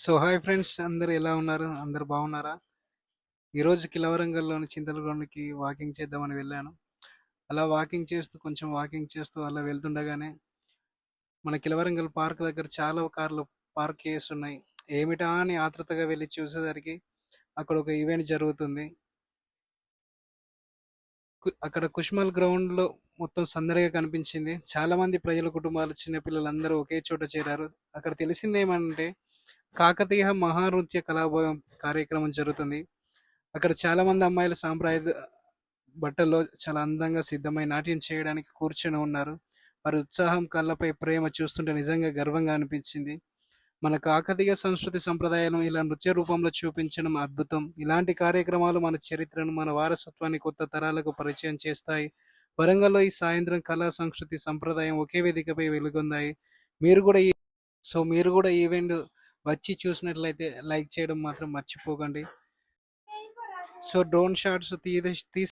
So hi friends, అందరూ ఎలా ఉన్నారు? అందరూ బాగున్నారా? ఈరోజు కిలవరంగల్‌లోని చింతలగొండకి వాకింగ్ చేద్దామని వెళ్ళాను. అలా వాకింగ్ చేస్తూ అలా వెళ్తుండగానే మన కిలవరంగల్ పార్క్ దగ్గర చాలా కార్లు పార్క్ చేసున్నాయి. ఏమిటా అని ఆతృతగా వెళ్లి చూసేసరికి అక్కడ ఒక ఈవెంట్ జరుగుతుంది. అక్కడ కుష్మల్ గ్రౌండ్‌లో మొత్తం సందడిగా కనిపించింది. చాలామంది ప్రజల కుటుంబాలు, చిన్న పిల్లలందరూ ఒకే చోట చేరారు. అక్కడ తెలిసిందేమంటే కాకతీయ మహానృత్య కళాభాగం కార్యక్రమం జరుగుతుంది. అక్కడ చాలామంది అమ్మాయిలు బట్టల్లో చాలా అందంగా సిద్ధమై నాట్యం చేయడానికి కూర్చొని ఉన్నారు. వారి ఉత్సాహం, కళ్ళపై ప్రేమ చూస్తుంటే నిజంగా గర్వంగా అనిపించింది. మన కాకతీయ సంస్కృతి సంప్రదాయాలను ఇలా నృత్య రూపంలో చూపించడం అద్భుతం. ఇలాంటి కార్యక్రమాలు మన చరిత్రను, మన వారసత్వాన్ని కొత్త తరాలకు పరిచయం చేస్తాయి. వరంగల్‌లో ఈ సాయంత్రం కళా, సంస్కృతి, సంప్రదాయం ఒకే వేదికపై వెలుగొందాయి. మీరు కూడా ఈ మీరు కూడా ఈవెంట్ వచ్చి చూసినట్లయితే లైక్ చేయడం మాత్రం మర్చిపోకండి. సో డ్రోన్ షాట్స్ తీసి